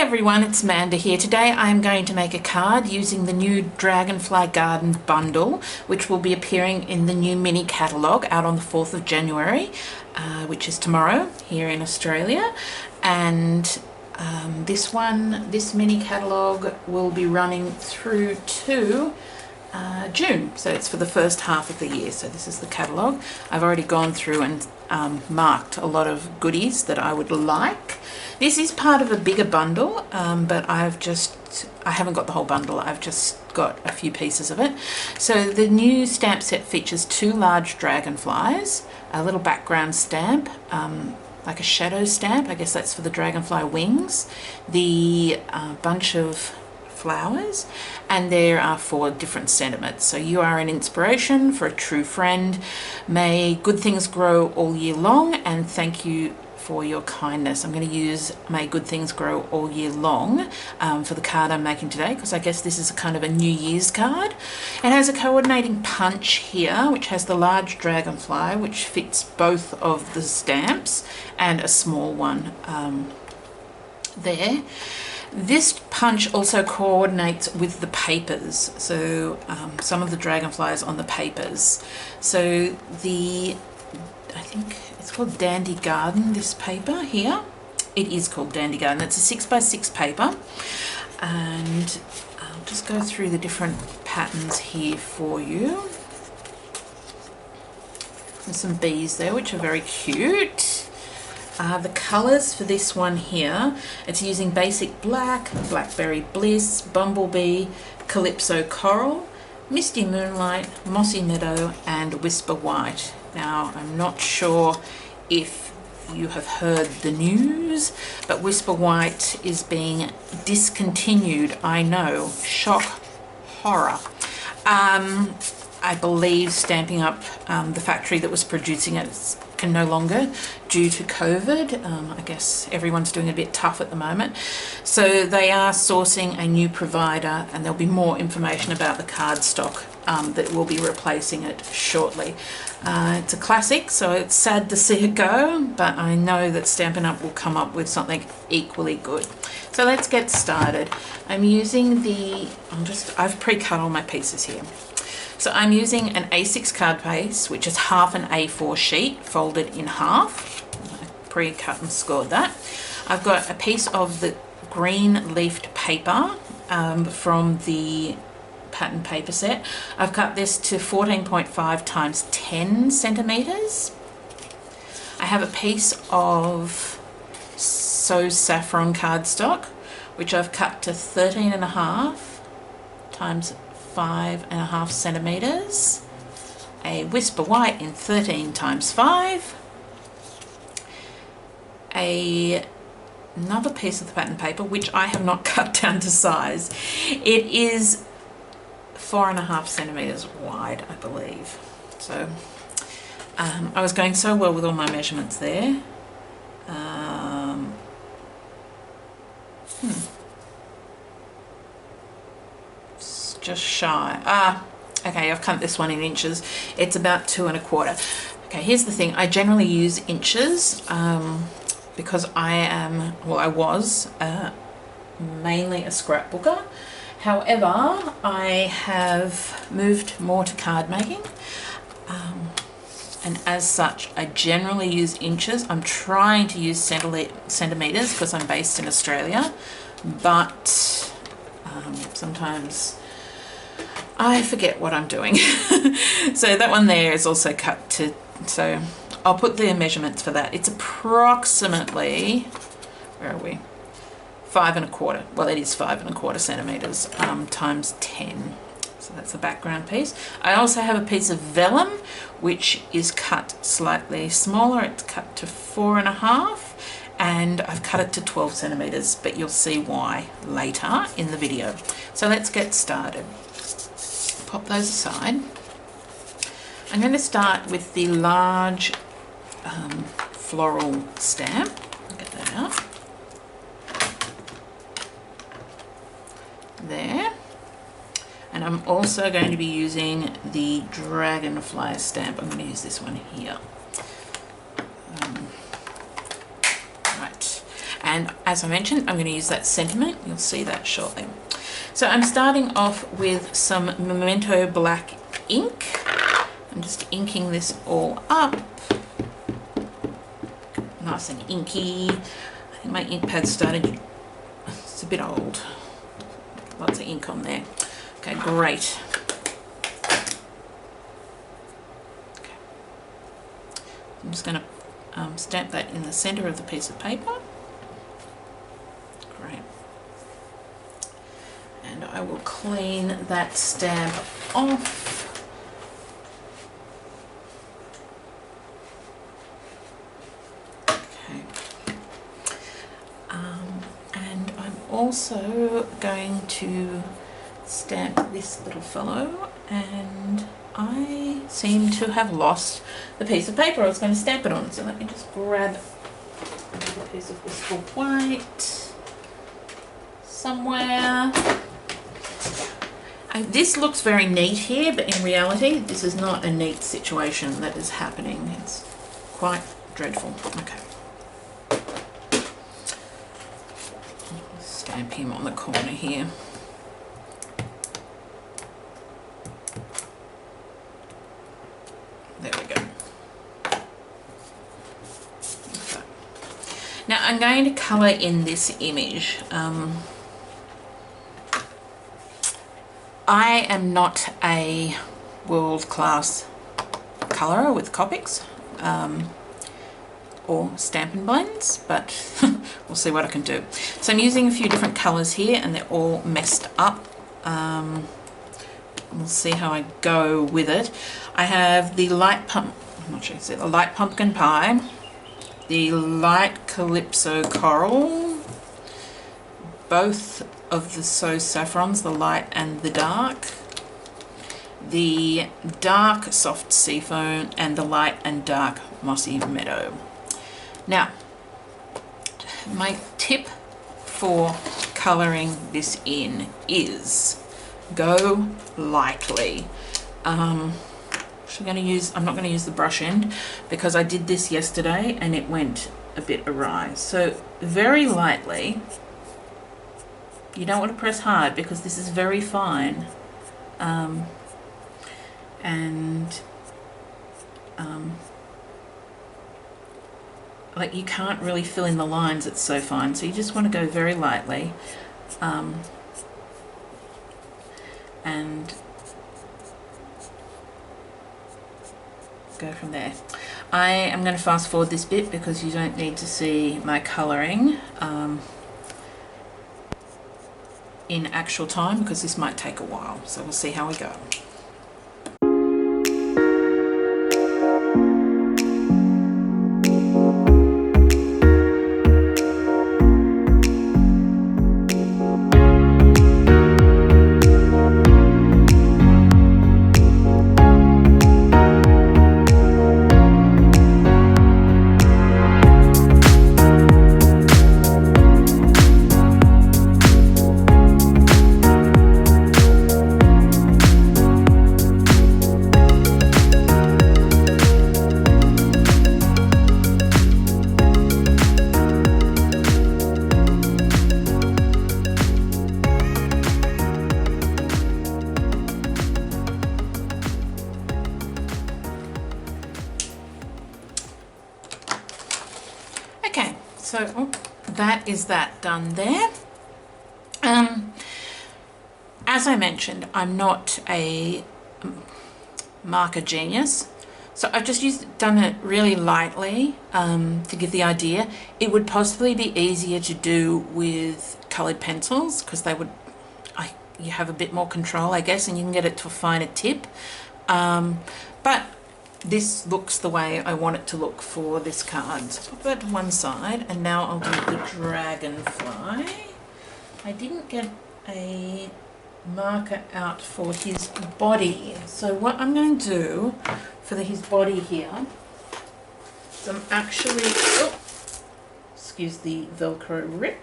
everyone, it's Amanda here. Today I'm going to make a card using the new Dragonfly Garden Bundle, which will be appearing in the new mini catalogue out on the 4th of January, which is tomorrow here in Australia. And this mini catalogue will be running through to June, so it's for the first half of the year. So this is the catalogue. I've already gone through and marked a lot of goodies that I would like. This is part of a bigger bundle, but I haven't got the whole bundle, I've just got a few pieces of it. So the new stamp set features 2 large dragonflies, a little background stamp, like a shadow stamp, I guess that's for the dragonfly wings, the bunch of flowers, and there are 4 different sentiments. So you are an inspiration for a true friend, may good things grow all year long, and thank you for your kindness. I'm going to use may good things grow all year long for the card I'm making today, because I guess this is a kind of a New Year's card. It has a coordinating punch here which has the large dragonfly which fits both of the stamps and a small one there. This punch also coordinates with the papers, so some of the dragonflies on the papers. So I think it's called Dandy Garden, this paper here. It is called Dandy Garden. It's a 6x6 paper, and I'll just go through the different patterns here for you. There's some bees there which are very cute. The colours for this one here, it's using Basic Black, Blackberry Bliss, Bumblebee, Calypso Coral, Misty Moonlight, Mossy Meadow, and Whisper White. Now, I'm not sure if you have heard the news, but Whisper White is being discontinued. I know, shock, horror. I believe Stampin' Up, the factory that was producing it, can no longer due to COVID. I guess everyone's doing it a bit tough at the moment. So they are sourcing a new provider, and there'll be more information about the card stock that will be replacing it shortly. It's a classic, so it's sad to see it go, but I know that Stampin' Up will come up with something equally good. So let's get started. I'm using I've pre-cut all my pieces here. So I'm using an A6 card base, which is half an A4 sheet folded in half. I pre-cut and scored that. I've got a piece of the green leafed paper from the pattern paper set. I've cut this to 14.5 times 10 centimeters. I have a piece of So Saffron cardstock, which I've cut to 13.5 times 5.5 centimeters, a Whisper White in 13 times 5, another piece of the pattern paper which I have not cut down to size. It is 4.5 centimeters wide, I believe. So I was going so well with all my measurements there. Just shy. Okay, I've cut this one in inches. It's about 2 1/4. Okay, here's the thing. I generally use inches because I was mainly a scrapbooker. However, I have moved more to card making, and as such, I generally use inches. I'm trying to use centimeters because I'm based in Australia, but sometimes I forget what I'm doing. So that one there is also cut to, so I'll put the measurements for that. It's approximately, where are we? 5 1/4. Well, it is 5 1/4 centimeters times 10. So that's the background piece. I also have a piece of vellum, which is cut slightly smaller. It's cut to 4.5. And I've cut it to 12 centimeters, but you'll see why later in the video. So let's get started. Pop those aside. I'm going to start with the large floral stamp. Get that out. There. And I'm also going to be using the dragonfly stamp. I'm going to use this one here. And as I mentioned, I'm going to use that sentiment. You'll see that shortly. So I'm starting off with some Memento black ink. I'm just inking this all up. Nice and inky. I think my ink pad's started, it's a bit old. Lots of ink on there. Okay, great. Okay. I'm just going to stamp that in the center of the piece of paper. Great. And I will clean that stamp off. Okay. And I'm also going to stamp this little fellow, and I seem to have lost the piece of paper I was going to stamp it on. So let me just grab a piece of wistful white somewhere. And this looks very neat here, but in reality this is not a neat situation that is happening. It's quite dreadful. Okay. Stamp him on the corner here. There we go. Okay. Now I'm going to colour in this image. I am not a world-class colourer with Copics or Stampin' blends, but we'll see what I can do. So I'm using a few different colours here, and they're all messed up. We'll see how I go with it. I have the light the light pumpkin pie, the light calypso coral, both of the So Saffrons, the light and the dark, the dark soft seafoam, and the light and dark mossy meadow. Now, my tip for colouring this in is go lightly. I'm not going to use the brush end because I did this yesterday and it went a bit awry. So very lightly. You don't want to press hard because this is very fine, like you can't really fill in the lines, it's so fine. So you just want to go very lightly, and go from there. I am going to fast forward this bit because you don't need to see my colouring in actual time, because this might take a while, so we'll see how we go. Okay, so that is that done there. As I mentioned, I'm not a marker genius, so I've just done it really lightly to give the idea. It would possibly be easier to do with coloured pencils because they would, you have a bit more control, I guess, and you can get it to a finer tip. But this looks the way I want it to look for this card. So put that to one side, and now I'll do the dragonfly. I didn't get a marker out for his body, so what I'm going to do for his body here is I'm actually, excuse the Velcro rip.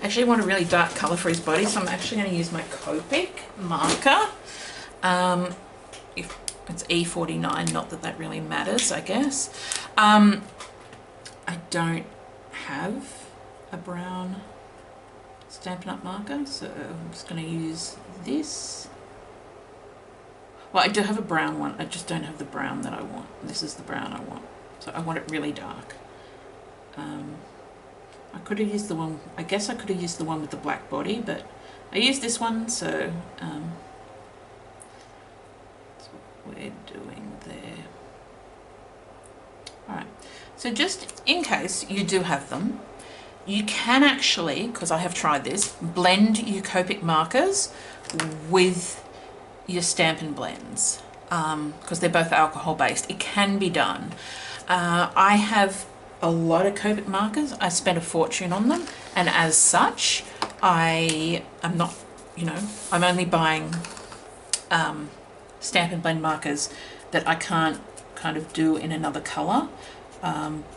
I actually want a really dark colour for his body, so I'm actually going to use my Copic marker. If it's E49, not that that really matters, I guess. I don't have a brown Stampin' Up marker, so I'm just going to use this. Well, I do have a brown one, I just don't have the brown that I want. This is the brown I want, so I want it really dark. I could have used the one, I guess I could have used the one with the black body, but I used this one, so that's what we're doing there. Alright, so just in case you do have them, you can actually, because I have tried this, blend your Copic markers with your Stampin' blends, because they're both alcohol based. It can be done. I have a lot of Copic markers. I spent a fortune on them, and as such, I am not, you know, I'm only buying Stampin' blend markers that I can't kind of do in another colour,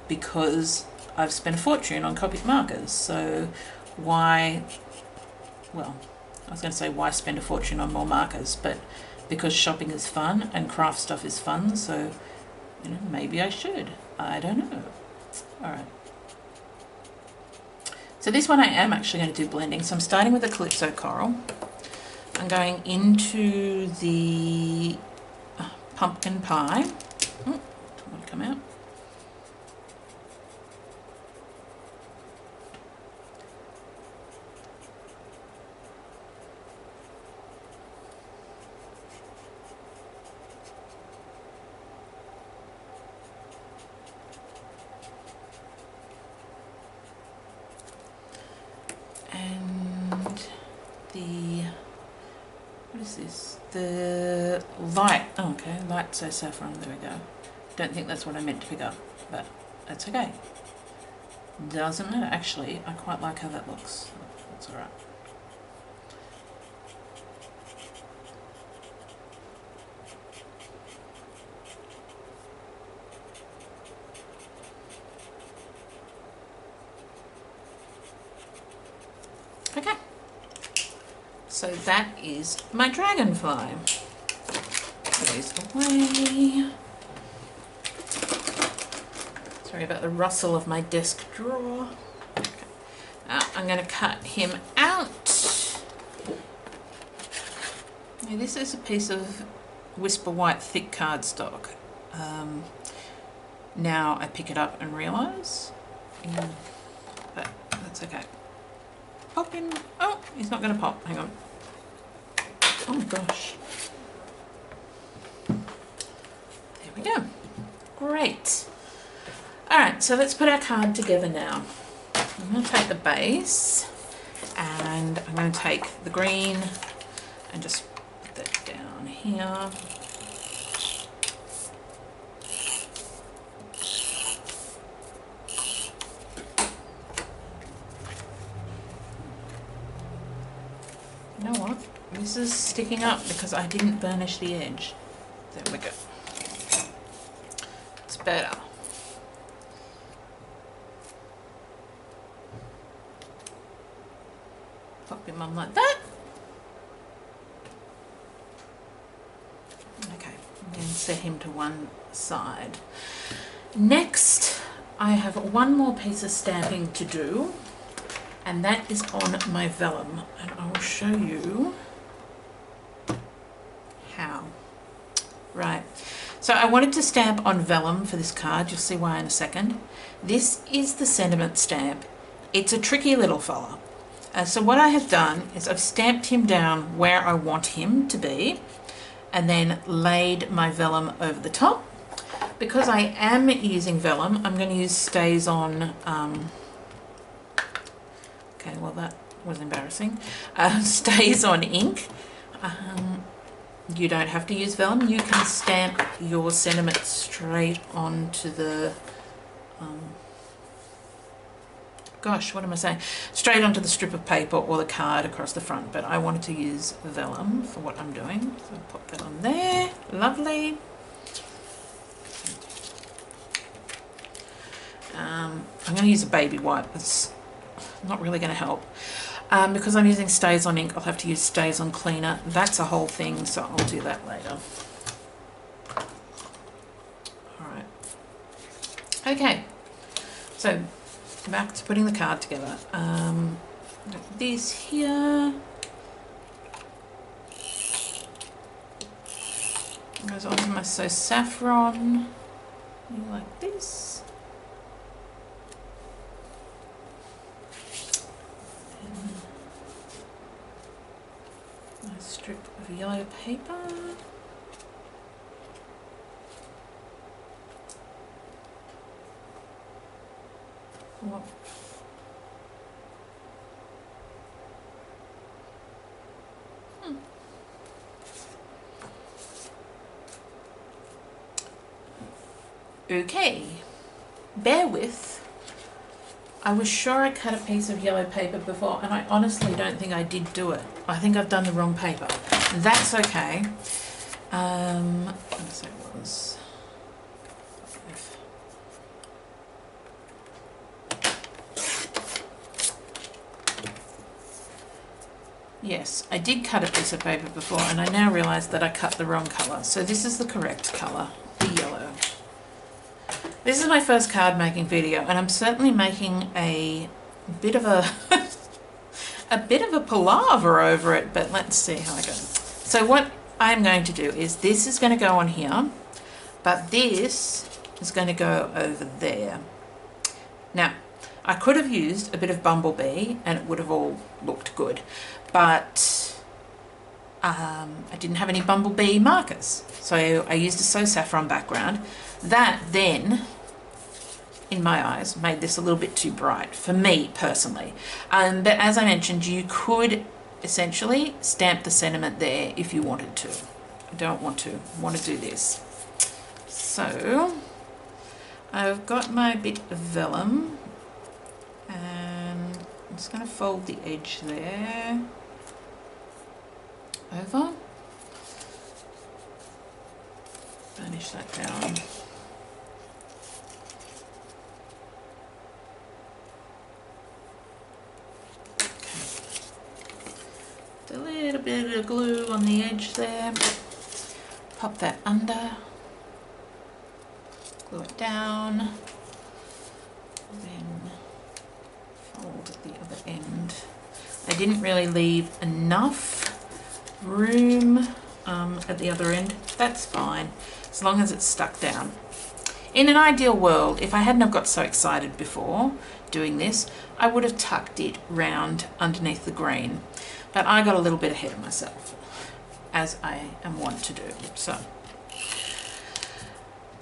because I've spent a fortune on Copic markers. So why, well, I was going to say why spend a fortune on more markers, but because shopping is fun and craft stuff is fun, so, you know, maybe I should. I don't know. Alright. So this one I am actually going to do blending. So I'm starting with a Calypso Coral. I'm going into the Pumpkin Pie. Oh, don't want to come out. What is this? The light. Oh, okay, light so saffron. There we go. Don't think that's what I meant to pick up, but that's okay. Doesn't matter. Actually, I quite like how that looks. That's all right. Okay. So that is my dragonfly. Goes away. Sorry about the rustle of my desk drawer. Okay. I'm going to cut him out. Now, this is a piece of Whisper White thick cardstock. Now I pick it up and realise, but that's okay. Pop in. Oh, he's not going to pop. Hang on. Oh gosh. There we go. Great. Alright, so let's put our card together now. I'm going to take the base and I'm going to take the green and just put that down here. You know what? This is sticking up because I didn't burnish the edge. There we go. It's better. Pop him on like that. Okay, and then set him to one side. Next, I have one more piece of stamping to do, and that is on my vellum, and I will show you how. Right, so I wanted to stamp on vellum for this card. You'll see why in a second. This is the sentiment stamp. It's a tricky little fella. So what I have done is I've stamped him down where I want him to be and then laid my vellum over the top. Because I am using vellum, I'm going to use Stays On. Okay, well that was embarrassing. Stays On ink. You don't have to use vellum. You can stamp your sentiment straight onto the gosh, what am I saying? Straight onto the strip of paper or the card across the front, but I wanted to use vellum for what I'm doing. So I'll pop that on there. Lovely. I'm going to use a baby wipe. It's not really going to help. Because I'm using Stays On ink, I'll have to use Stays On cleaner. That's a whole thing, so I'll do that later. Alright. Okay. So back to putting the card together. This here goes onto my So Saffron, like this. And a strip of yellow paper. What? Okay, bear with. I was sure I cut a piece of yellow paper before, and I honestly don't think I did do it. I think I've done the wrong paper. That's okay. So it was 5. Yes, I did cut a piece of paper before, and I now realise that I cut the wrong colour. So this is the correct colour, the yellow. This is my first card making video, and I'm certainly making a bit of a palaver over it, but let's see how I go. So what I'm going to do is this is going to go on here, but this is going to go over there. Now, I could have used a bit of Bumblebee and it would have all looked good, but I didn't have any Bumblebee markers, so I used a So Saffron background. That then, in my eyes, made this a little bit too bright for me personally. But as I mentioned, you could essentially stamp the sentiment there if you wanted to. I don't want to do this. So I've got my bit of vellum, and I'm just going to fold the edge there over, burnish that down. A little bit of glue on the edge there, pop that under, glue it down, then fold at the other end. I didn't really leave enough room at the other end. That's fine, as long as it's stuck down. In an ideal world, if I hadn't have got so excited before doing this, I would have tucked it round underneath the green. But I got a little bit ahead of myself, as I am wont to do. So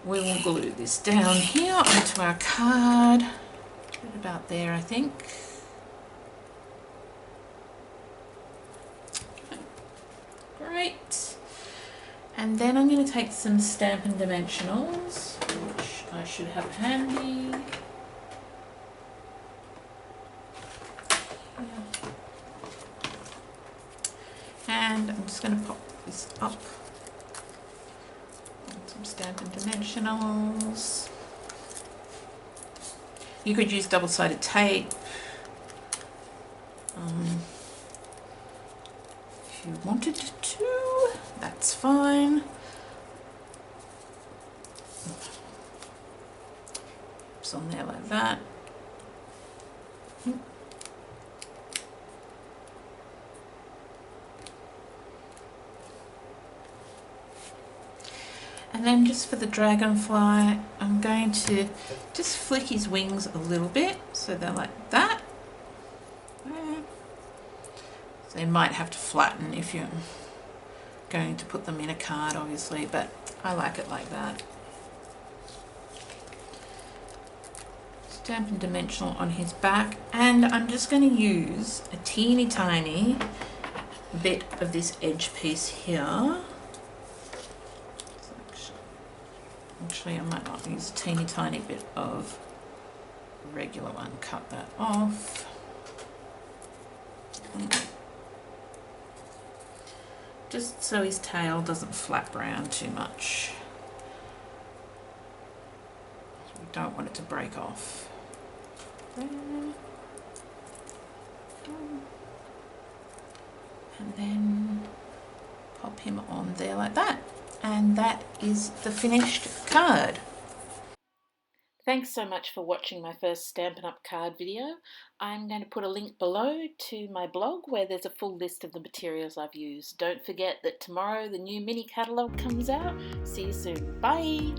we will glue this down here onto our card. Right about there, I think. Great. And then I'm going to take some Stampin' Dimensionals, which I should have handy. And I'm just going to pop this up. Some Stampin' Dimensionals. You could use double-sided tape. If you wanted to, that's fine. It's on there like that. And then just for the dragonfly, I'm going to just flick his wings a little bit, so they're like that. So you might have to flatten if you're going to put them in a card, obviously, but I like it like that. Stampin' Dimensional on his back, and I'm just going to use a teeny tiny bit of this edge piece here. Actually, I might not use a teeny tiny bit of regular one. Cut that off. Just so his tail doesn't flap around too much. We don't want it to break off. There. And then pop him on there like that. And that is the finished card. Thanks so much for watching my first Stampin' Up! Card video. I'm going to put a link below to my blog where there's a full list of the materials I've used. Don't forget that tomorrow the new mini catalogue comes out. See you soon. Bye!